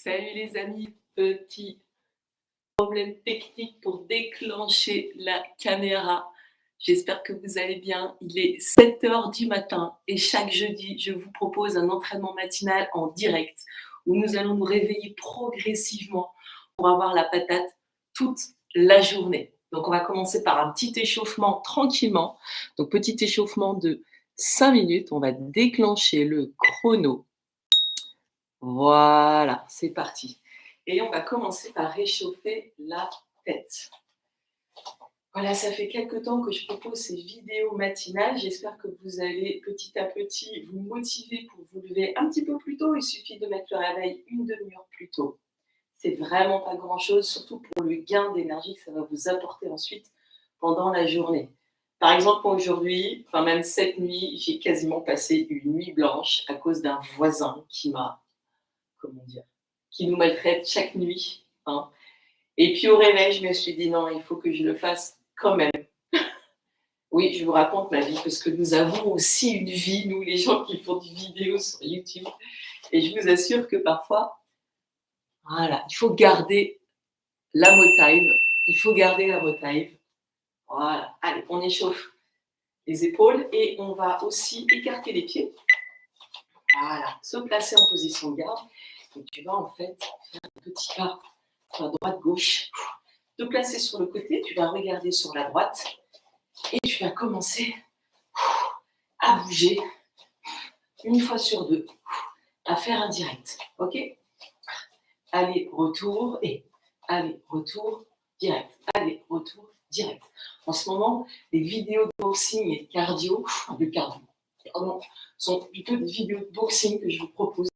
Salut les amis, petit problème technique pour déclencher la caméra. J'espère que vous allez bien. Il est 7 heures du matin et chaque jeudi, je vous propose un entraînement matinal en direct où nous allons nous réveiller progressivement pour avoir la patate toute la journée. Donc on va commencer par un petit échauffement tranquillement. Donc petit échauffement de 5 minutes. On va déclencher le chrono. Voilà, c'est parti. Et on va commencer par réchauffer la tête. Voilà, ça fait quelques temps que je propose ces vidéos matinales. J'espère que vous allez petit à petit vous motiver pour vous lever un petit peu plus tôt. Il suffit de mettre le réveil une demi-heure plus tôt. C'est vraiment pas grand-chose, surtout pour le gain d'énergie que ça va vous apporter ensuite pendant la journée. Par exemple, moi aujourd'hui, enfin même cette nuit, j'ai quasiment passé une nuit blanche à cause d'un voisin qui m'a, comment dire, qui nous maltraite chaque nuit. Hein. Et puis au réveil, je me suis dit non, il faut que je le fasse quand même. Oui, je vous raconte ma vie parce que nous avons aussi une vie, nous les gens qui font des vidéos sur YouTube. Et je vous assure que parfois, voilà, il faut garder la motive. Il faut garder la motive. Voilà, allez, on échauffe les épaules et on va aussi écarter les pieds. Voilà, se placer en position de garde. Et tu vas en fait faire un petit pas sur la droite-gauche. Te placer sur le côté, tu vas regarder sur la droite et tu vas commencer à bouger une fois sur deux, à faire un direct. Ok ? Aller, retour et aller, retour, direct. Aller, retour, direct. En ce moment, les vidéos de boxing et de cardio, pardon, sont plutôt des vidéos de boxing que je vous propose.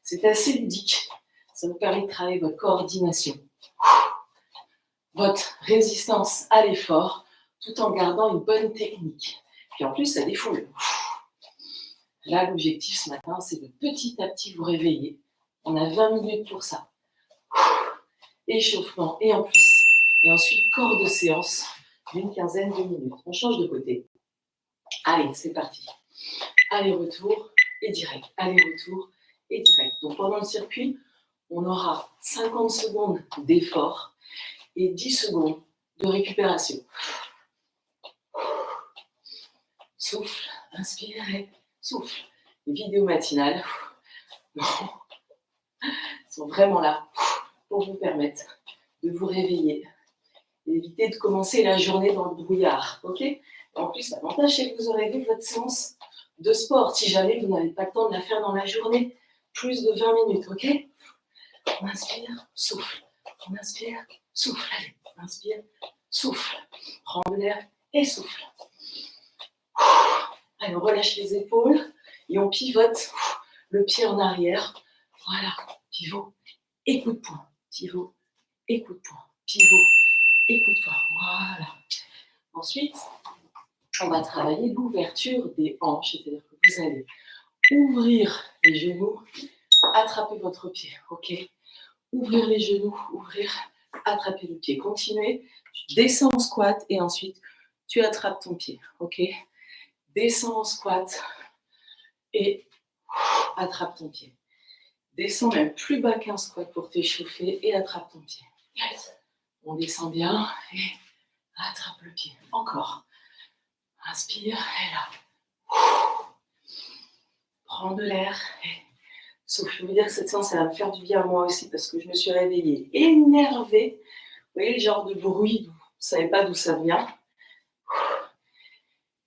C'est assez ludique. Ça vous permet de travailler votre coordination, votre résistance à l'effort, tout en gardant une bonne technique. Puis en plus, ça défoule. Là, l'objectif ce matin, c'est de petit à petit vous réveiller. On a 20 minutes pour ça. Échauffement et en plus, et ensuite corps de séance d'une quinzaine de minutes. On change de côté. Allez, c'est parti. Aller-retour et direct. Aller-retour et direct. Donc pendant le circuit, on aura 50 secondes d'effort et 10 secondes de récupération. Souffle, inspire et souffle. Les vidéos matinales sont vraiment là pour vous permettre de vous réveiller et éviter de commencer la journée dans le brouillard. Ok ? En plus, l'avantage, c'est que vous aurez vu votre séance de sport. Si jamais vous n'avez pas le temps de la faire dans la journée, plus de 20 minutes. Ok ? On inspire, souffle. On inspire, souffle. Allez, on inspire, souffle. Prends de l'air et souffle. Allez, on relâche les épaules et on pivote le pied en arrière. Voilà, pivot et coup de poing. Pivot et coup de poing. Pivot et coup de poing. Voilà. Ensuite, on va travailler l'ouverture des hanches, c'est-à-dire que vous allez ouvrir les genoux, attraper votre pied. Ok ? Ouvrir les genoux, ouvrir, attraper le pied. Continuez. Tu descends en squat et ensuite tu attrapes ton pied. Ok ? Descends en squat et attrape ton pied. Descends même plus bas qu'un squat pour t'échauffer et attrape ton pied. Yes. On descend bien et attrape le pied. Encore. Inspire et là. Prends de l'air et souffle. Je veux dire que cette séance, ça va me faire du bien à moi aussi parce que je me suis réveillée énervée. Vous voyez le genre de bruit, vous ne savez pas d'où ça vient.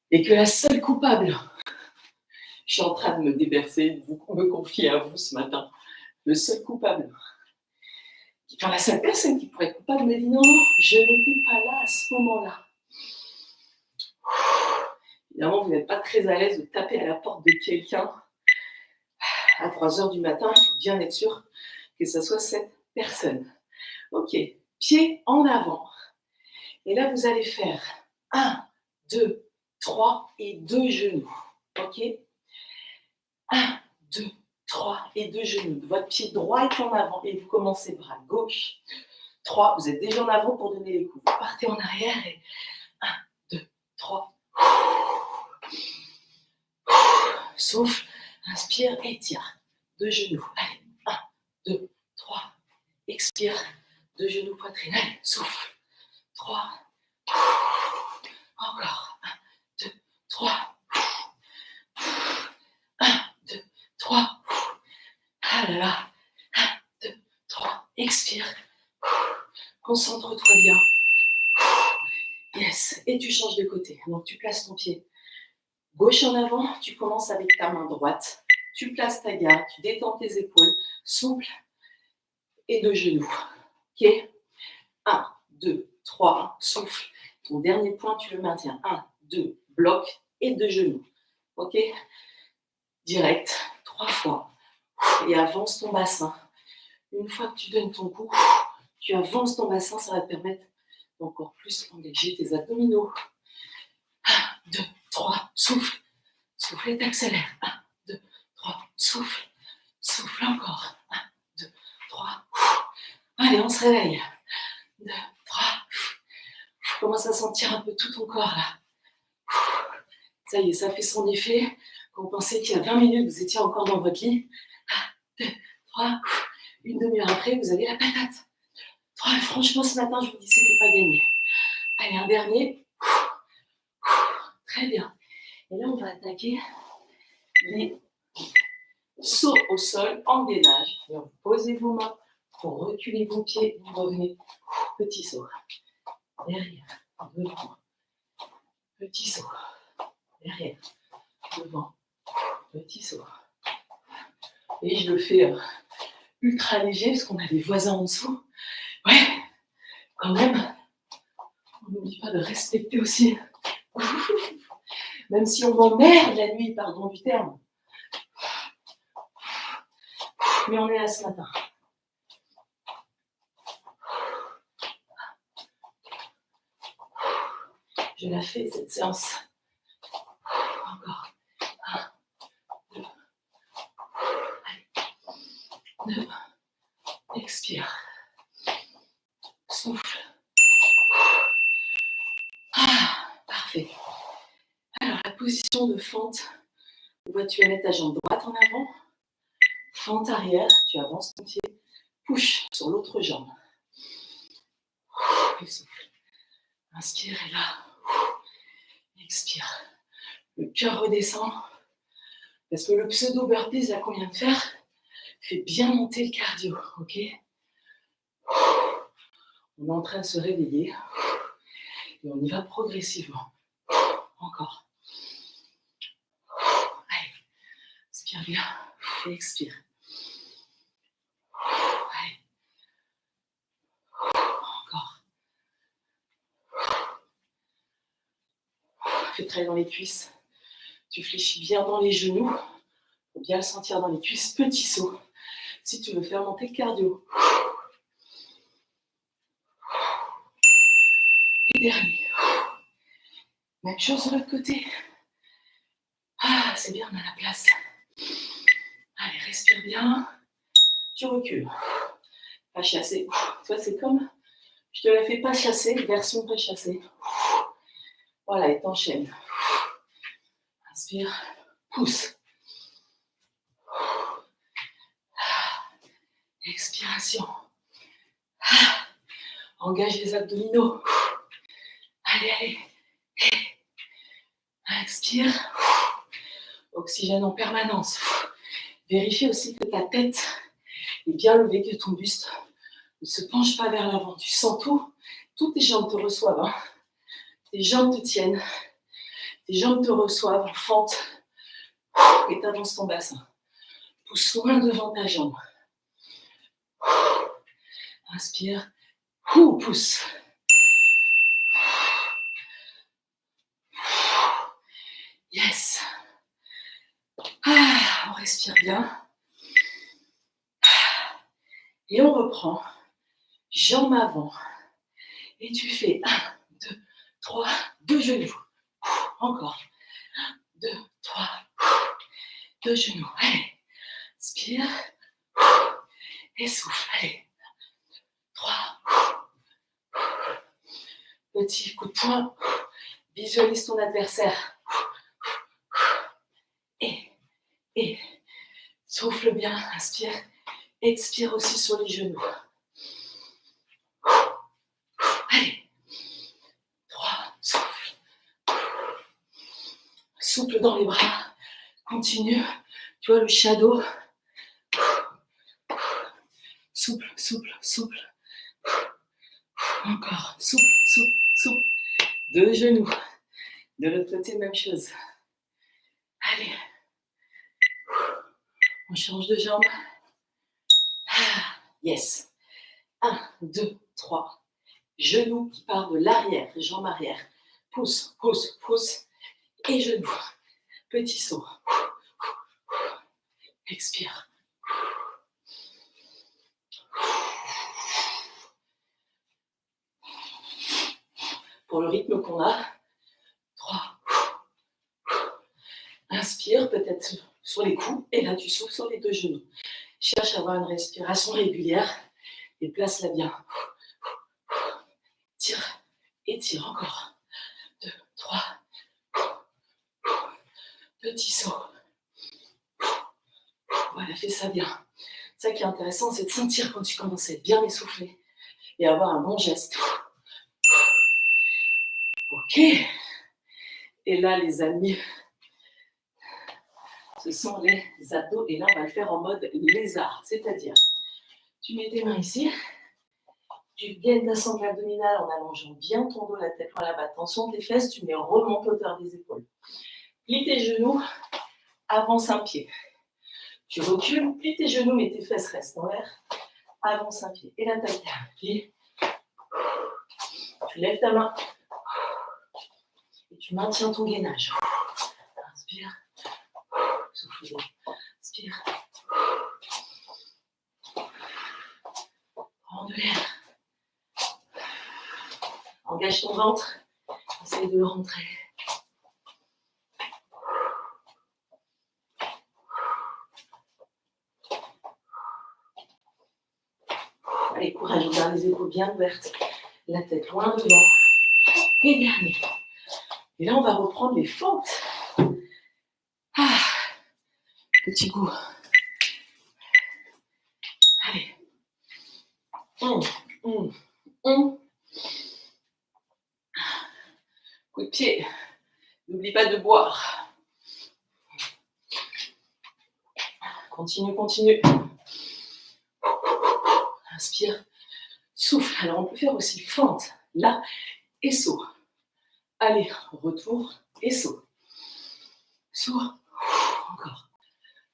Et que la seule coupable, je suis en train de me déverser, de me confier à vous ce matin. Le seul coupable, enfin la seule personne qui pourrait être coupable me dit non, je n'étais pas là à ce moment-là. Évidemment, vous n'êtes pas très à l'aise de taper à la porte de quelqu'un à 3h du matin. Il faut bien être sûr que ce soit cette personne. Ok, pied en avant. Et là, vous allez faire 1, 2, 3 et 2 genoux. Ok ? 1, 2, 3 et 2 genoux. Votre pied droit est en avant et vous commencez bras gauche. 3, vous êtes déjà en avant pour donner les coups. Vous partez en arrière et 1, 2, 3. Souffle, inspire, étire. 2 genoux. Allez, 1, 2, 3. Expire. 2 genoux, poitrine. Allez, souffle. 3. Encore. 1, 2, 3. 1, 2, 3. Ah là là. 1, 2, 3. Expire. Concentre-toi bien. Yes. Et tu changes de côté. Donc tu places ton pied gauche en avant. Tu commences avec ta main droite. Tu places ta garde. Tu détends tes épaules. Souple. Et 2 genoux. Ok. 1, 2, 3. Souffle. Ton dernier point, tu le maintiens. 1, 2. Bloc. Et 2 genoux. Ok. Direct. 3 fois. Et avance ton bassin. Une fois que tu donnes ton coup, tu avances ton bassin, ça va te permettre d'encore plus engager tes abdominaux. 1, 2, 3, souffle. Souffle et t'accélères. 1, 2, 3, souffle. Souffle encore. 1, 2, 3. Allez, on se réveille. 2, 3. Je commence à sentir un peu tout ton corps là. Ça y est, ça fait son effet. Quand vous pensez qu'il y a 20 minutes, vous étiez encore dans votre lit. 1, 2, 3. Une demi-heure après, vous avez la patate. 3. Franchement, ce matin, je vous dis, c'était pas gagné. Allez, un dernier. Très bien. Et là, on va attaquer les sauts au sol en gainage. Alors, posez vos mains pour reculer vos pieds. Vous revenez. Petit saut. Derrière. Devant. Petit saut. Derrière. Devant. Petit saut. Et je le fais ultra léger parce qu'on a des voisins en dessous. Ouais, quand même. On n'oublie pas de respecter aussi. Même si on m'emmerde la nuit, pardon du terme. Mais on est là ce matin. Je la fais cette séance. Encore. 1, 2. Allez. 2. Expire. Souffle. Parfait. Alors, la position de fente, tu vas mettre ta jambe droite en avant. Fente arrière, tu avances ton pied. Push sur l'autre jambe. Et souffle. Inspire et là. Expire. Le cœur redescend. Parce que le pseudo burpees là qu'on vient de faire fait bien monter le cardio. Ok. On est en train de se réveiller. Et on y va progressivement. Encore. Allez. Inspire bien. Et expire. Allez. Encore. Fais travailler dans les cuisses. Tu fléchis bien dans les genoux. Pour bien le sentir dans les cuisses. Petit saut. Si tu veux faire monter le cardio. Et dernier. Même chose de l'autre côté. Ah, c'est bien, on a la place. Allez, respire bien. Tu recules. Pas chasser. Toi, c'est comme, je te la fais pas chasser, version pas chasser. Voilà, et t'enchaînes. Inspire, pousse. Expiration. Engage les abdominaux. Allez, allez. Expire. Oxygène en permanence. Vérifie aussi que ta tête est bien levée, que ton buste ne se penche pas vers l'avant. Tu sens tout. Toutes tes jambes te reçoivent. Hein. Tes jambes te tiennent. Tes jambes te reçoivent en fente. Et tu avances ton bassin. Pousse loin devant ta jambe. Inspire. Pousse. Yes. On respire bien. Et on reprend. Jambes avant. Et tu fais 1, 2, 3, 2 genoux. Encore. 1, 2, 3. 2 genoux. Allez. Inspire. Et souffle. Allez. 3. Petit coup de poing. Visualise ton adversaire. Et souffle bien. Inspire. Expire aussi sur les genoux. Allez. 3, souffle. Souple dans les bras. Continue. Tu vois le shadow. Souple, souple, souple. Encore. Souple, souple, souple. Deux genoux. De l'autre côté, même chose. Allez. On change de jambe. Yes. 1, 2, 3. Genoux qui part de l'arrière, jambe arrière. Pousse, pousse, pousse. Et genoux. Petit saut. Expire. Pour le rythme qu'on a. 3. Inspire, peut-être sur les coudes. Et là, tu souffles sur les deux genoux. Cherche à avoir une respiration régulière. Et place-la bien. Tire. Et tire encore. 2, 3. Petit saut. Voilà, fais ça bien. Ça qui est intéressant, c'est de sentir quand tu commences à être bien essoufflé et avoir un bon geste. Ok. Et là, les amis, ce sont les abdos. Et là, on va le faire en mode lézard. C'est-à-dire, tu mets tes mains ici. Tu gagnes ta sangle abdominale en allongeant bien ton dos, la tête loin là-bas. Tension tes fesses, tu mets remonte hauteur des épaules. Plie tes genoux, avance un pied. Tu recules, plie tes genoux, mais tes fesses restent en l'air. Avance un pied. Et la taille, plie. Tu lèves ta main. Et tu maintiens ton gainage. Inspire. Souffle. Inspire. Prends de l'air. Engage ton ventre. Essaye de le rentrer. Allez, courage, on garde les épaules bien ouvertes. La tête loin devant. Et dernier. Et là, on va reprendre les fentes. Petit goût. Allez. Coup de pied. N'oublie pas de boire. Continue, continue. Inspire. Souffle. Alors, on peut faire aussi fente. Là, et saut. Allez, retour et saut. Saut. Encore.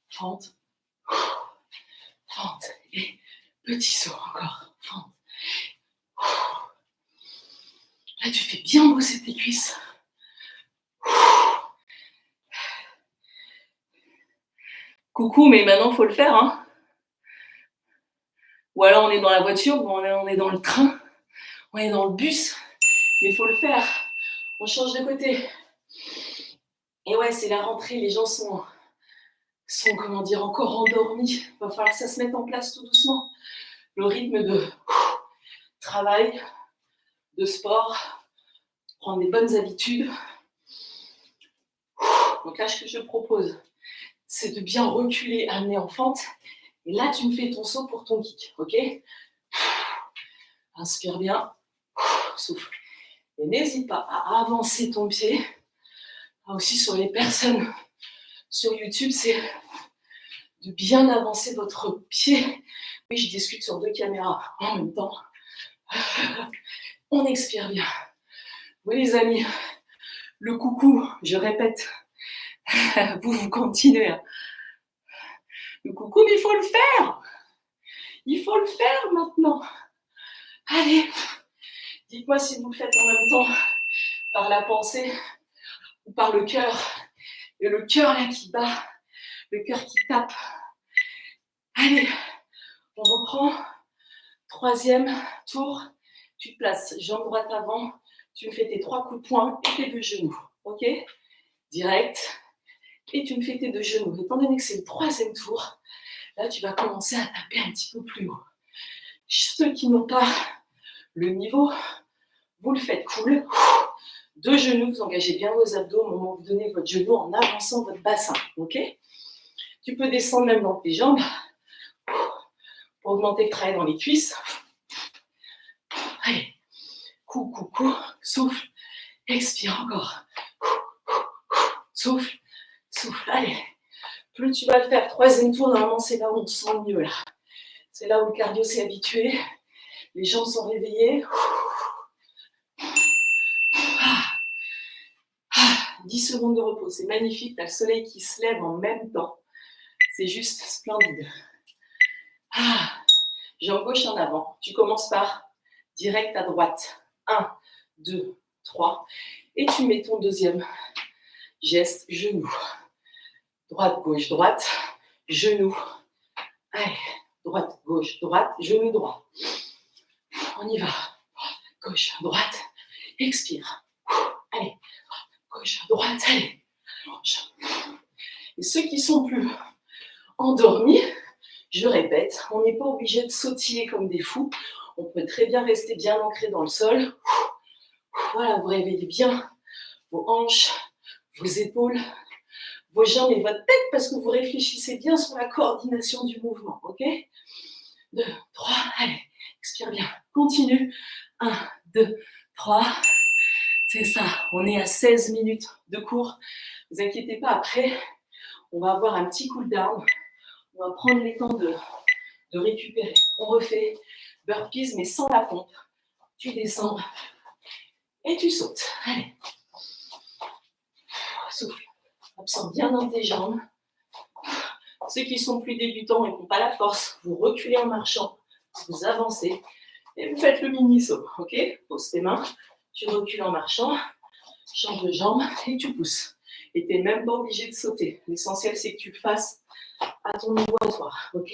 Fente. Fente. Et petit saut. Encore. Fente. Là, tu fais bien bosser tes cuisses. Coucou, mais maintenant, il faut le faire. Hein. Ou alors, on est dans la voiture, ou on est dans le train, on est dans le bus. Mais il faut le faire. On change de côté. Et ouais, c'est la rentrée. Les gens sont comment dire, encore endormis. Il va falloir que ça se mette en place tout doucement. Le rythme de travail, de sport, prendre des bonnes habitudes. Donc là, ce que je propose, c'est de bien reculer, amener en fente. Et là, tu me fais ton saut pour ton kick, ok? Inspire bien, souffle. Et n'hésite pas à avancer ton pied. Là aussi, sur les personnes sur YouTube, c'est de bien avancer votre pied. Oui, je discute sur 2 caméras en même temps. On expire bien. Oui, les amis, le coucou, je répète, vous continuez. Le coucou, mais il faut le faire. Il faut le faire maintenant. Allez, dites-moi si vous le faites en même temps, par la pensée ou par le cœur. Et le cœur là qui bat, le cœur qui tape. Allez, on reprend. 3e tour. Tu te places, jambe droite avant. Tu me fais tes 3 coups de poing et tes 2 genoux. Ok? Direct. Et tu me fais tes 2 genoux. Étant donné que c'est le 3e tour, là, tu vas commencer à taper un petit peu plus haut. Ceux qui n'ont pas le niveau, vous le faites cool. 2 genoux, vous engagez bien vos abdos au moment où vous donnez votre genou en avançant votre bassin. Ok? Tu peux descendre même dans tes jambes. pour augmenter le travail dans les cuisses. Allez, coup, souffle, expire encore. Souffle, souffle, allez. Plus tu vas le faire, troisième tour, normalement c'est là où on se sent le mieux là. C'est là où le cardio s'est habitué, les jambes sont réveillées. 10 secondes de repos, c'est magnifique, tu as le soleil qui se lève en même temps. C'est juste splendide. Jambe gauche en avant. Tu commences par direct à droite. 1, 2, 3. Et tu mets ton deuxième geste, genou. Droite, gauche, droite, genou. Allez, droite, gauche, droite, genou droit. On y va. Gauche, droite, expire. Allez, gauche, droite, allez. Et ceux qui sont plus endormis, je répète, on n'est pas obligé de sautiller comme des fous. On peut très bien rester bien ancré dans le sol. Voilà, vous réveillez bien vos hanches, vos épaules, vos jambes et votre tête parce que vous réfléchissez bien sur la coordination du mouvement. Ok ? 2, 3, allez, expire bien. Continue. 1, 2, 3. C'est ça, on est à 16 minutes de cours. Ne vous inquiétez pas, après, on va avoir un petit cool down. On va prendre le temps de récupérer. On refait burpees, mais sans la pompe. Tu descends et tu sautes. Allez. Souffle. Absorbe bien dans tes jambes. Ceux qui sont plus débutants et qui n'ont pas la force, vous reculez en marchant, vous avancez et vous faites le mini-saut. Ok ? Pose tes mains, tu recules en marchant, change de jambe et tu pousses. Et tu n'es même pas obligé de sauter. L'essentiel, c'est que tu le fasses à ton niveau à toi. Ok ?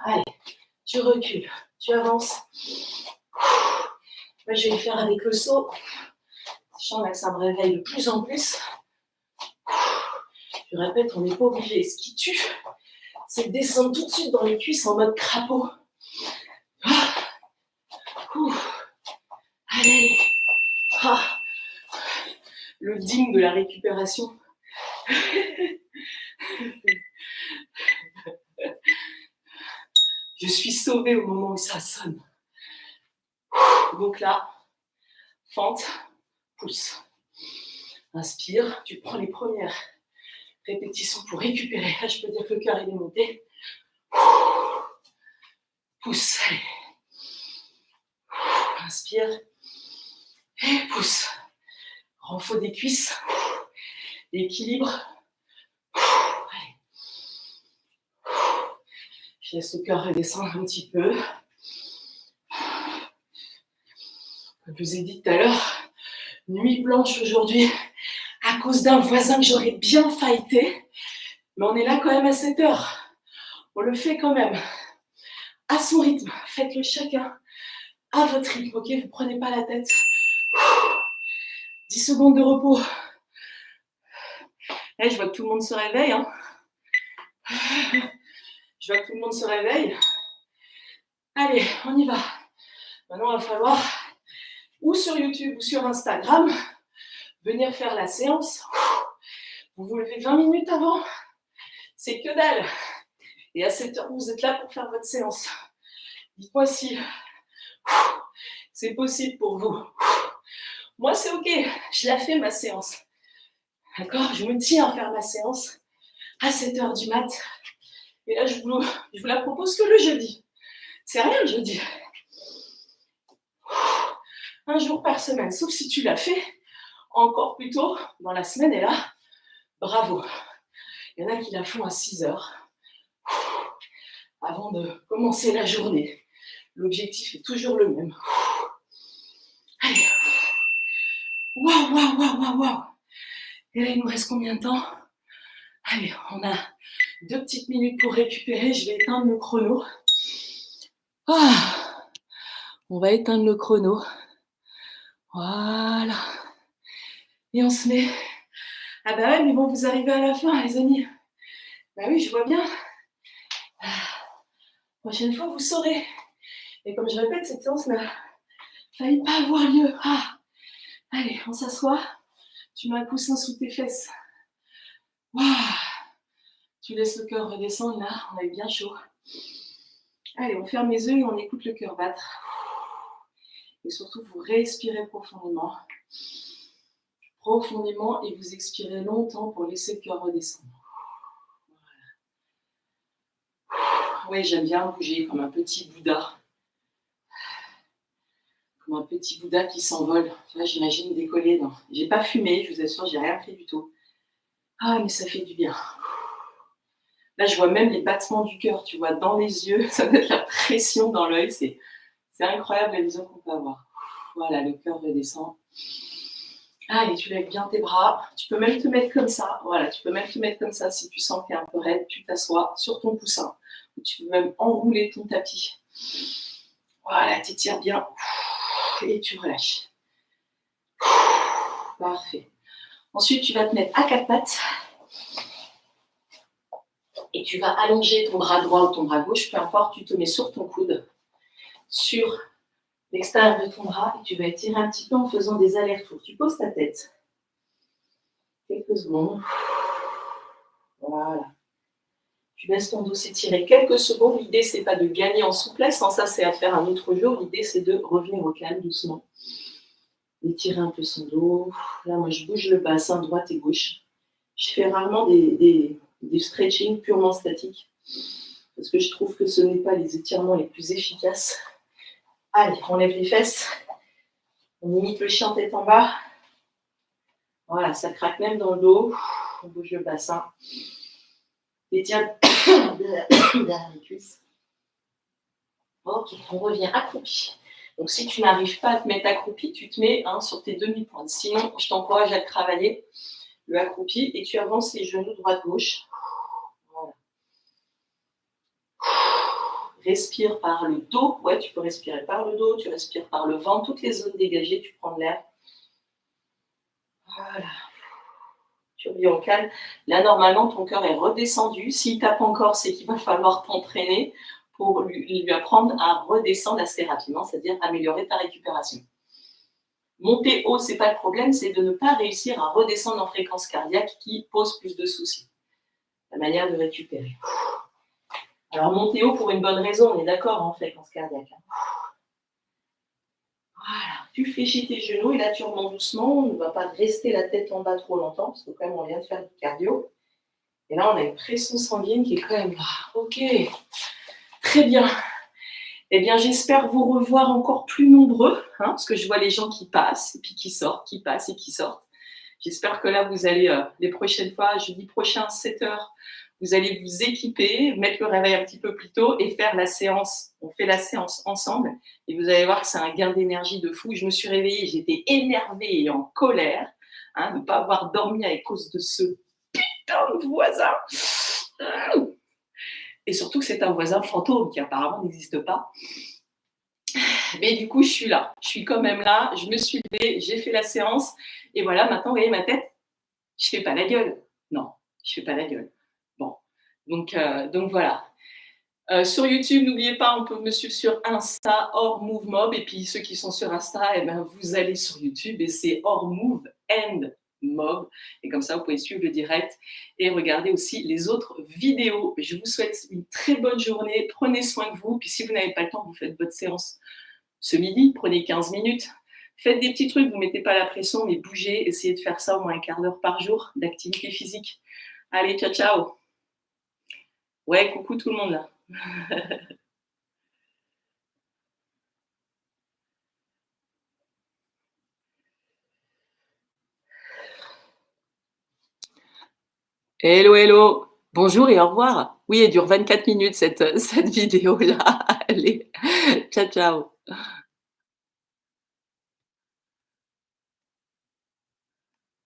Allez, tu recules, tu avances. Moi, je vais le faire avec le saut. Je sens là que ça me réveille de plus en plus. Je répète, on n'est pas obligé. Ce qui tue, c'est de descendre tout de suite dans les cuisses en mode crapaud. Allez. Le digne de la récupération. Je suis sauvée au moment où ça sonne. Donc là, fente, pousse. Inspire, tu prends les premières répétitions pour récupérer. Là, je peux dire que le cœur est monté. Pousse, allez. Inspire et pousse. Renfort des cuisses. Équilibre. Allez. Je laisse le cœur redescendre un petit peu. Comme je vous ai dit tout à l'heure, nuit blanche aujourd'hui à cause d'un voisin que j'aurais bien fighté. Mais on est là quand même à 7 heures. On le fait quand même. À son rythme. Faites-le chacun à votre rythme. Ok ? Vous ne prenez pas la tête. 10 secondes de repos. Là, je vois que tout le monde se réveille. Hein. Je vois que tout le monde se réveille. Allez, on y va. Maintenant, il va falloir, ou sur YouTube ou sur Instagram, venir faire la séance. Vous vous levez 20 minutes avant. C'est que dalle. Et à 7 heures, vous êtes là pour faire votre séance. Dites-moi si c'est possible pour vous. Moi, c'est OK. Je la fais, ma séance. D'accord ? Je me tiens à faire ma séance à 7 heures du mat. Et là, je vous la propose que le jeudi. C'est rien le jeudi. Un jour par semaine. Sauf si tu l'as fait encore plus tôt dans la semaine. Et là, bravo. Il y en a qui la font à 6 heures avant de commencer la journée. L'objectif est toujours le même. Allez. Waouh. Et là, il nous reste combien de temps ? Allez, on a 2 petites minutes pour récupérer. Je vais éteindre le chrono. On va éteindre le chrono. Voilà. Et on se met. Ah bah ouais, mais bon, vous arrivez à la fin, les amis. Bah oui, je vois bien. Prochaine fois, vous saurez. Et comme je répète, cette séance n'a failli pas avoir lieu. Allez, on s'assoit. Tu mets un coussin sous tes fesses. Tu laisses le cœur redescendre là, on est bien chaud. Allez, on ferme les yeux et on écoute le cœur battre. Et surtout, vous respirez profondément. Profondément et vous expirez longtemps pour laisser le cœur redescendre. Oui, j'aime bien bouger comme un petit Bouddha. Comme un petit Bouddha qui s'envole. Tu vois, j'imagine décoller. Non. J'ai pas fumé, je vous assure, j'ai rien fait du tout. Ah, mais ça fait du bien. Là, je vois même les battements du cœur, tu vois, dans les yeux. Ça doit être la pression dans l'œil. C'est incroyable la vision qu'on peut avoir. Voilà, le cœur redescend. Allez, tu lèves bien tes bras. Tu peux même te mettre comme ça. Voilà, tu peux même te mettre comme ça si tu sens que tu es un peu raide. Tu t'assois sur ton coussin. Tu peux même enrouler ton tapis. Voilà, tu étires bien. Et tu relâches. Parfait. Ensuite, tu vas te mettre à quatre pattes. Et tu vas allonger ton bras droit ou ton bras gauche, peu importe, tu te mets sur ton coude, sur l'extérieur de ton bras, et tu vas étirer un petit peu en faisant des allers-retours. Tu poses ta tête. Quelques secondes. Voilà. Tu laisses ton dos s'étirer quelques secondes. L'idée, c'est pas de gagner en souplesse. Sans ça, c'est à faire un autre jour. L'idée, c'est de revenir au calme doucement. Étirer un peu son dos. Là, moi, je bouge le bassin droite et gauche. Je fais rarement des stretching purement statiques parce que je trouve que ce n'est pas les étirements les plus efficaces. Allez, on lève les fesses. On imite le chien tête en bas. Voilà, ça craque même dans le dos. On bouge le bassin. Étire derrière les cuisses. Ok, on revient accroupi. Donc, si tu n'arrives pas à te mettre accroupi, tu te mets sur tes demi-pointes. Sinon, je t'encourage à le travailler, le accroupi, et tu avances les genoux droite-gauche. Voilà. Respire par le dos. Ouais, tu peux respirer par le dos, tu respires par le ventre. Toutes les zones dégagées, tu prends de l'air. Voilà. Tu reviens au calme. Là, normalement, ton cœur est redescendu. S'il tape encore, c'est qu'il va falloir t'entraîner pour lui apprendre à redescendre assez rapidement, c'est-à-dire améliorer ta récupération. Monter haut, ce n'est pas le problème, c'est de ne pas réussir à redescendre en fréquence cardiaque qui pose plus de soucis. La manière de récupérer. Alors, monter haut pour une bonne raison, on est d'accord en fréquence cardiaque. Voilà, tu fléchis tes genoux et là tu remontes doucement. On ne va pas rester la tête en bas trop longtemps parce que quand même on vient de faire du cardio. Et là on a une pression sanguine qui est quand même là. Ok, très bien. Eh bien j'espère vous revoir encore plus nombreux, parce que je vois les gens qui passent et puis qui sortent, qui passent et qui sortent. J'espère que là vous allez, les prochaines fois, jeudi prochain, 7h, vous allez vous équiper, mettre le réveil un petit peu plus tôt et faire la séance. On fait la séance ensemble et vous allez voir que c'est un gain d'énergie de fou. Je me suis réveillée, j'étais énervée et en colère de ne pas avoir dormi à cause de ce putain de voisin. Et surtout que c'est un voisin fantôme qui apparemment n'existe pas. Mais du coup, je suis là. Je suis quand même là. Je me suis levée, j'ai fait la séance. Et voilà, maintenant, vous voyez ma tête. Je fais pas la gueule. Non, je fais pas la gueule. Bon, donc voilà. Sur YouTube, n'oubliez pas, on peut me suivre sur Insta, hors Move Mob. Et puis ceux qui sont sur Insta, vous allez sur YouTube et c'est hors Move and Mob. Et comme ça, vous pouvez suivre le direct et regarder aussi les autres vidéos. Je vous souhaite une très bonne journée. Prenez soin de vous. Puis si vous n'avez pas le temps, vous faites votre séance ce midi. Prenez 15 minutes. Faites des petits trucs, vous ne mettez pas la pression, mais bougez. Essayez de faire ça au moins un quart d'heure par jour d'activité physique. Allez, ciao, ciao. Ouais, coucou tout le monde là. Hello, hello. Bonjour et au revoir. Oui, elle dure 24 minutes cette vidéo-là. Allez, ciao, ciao.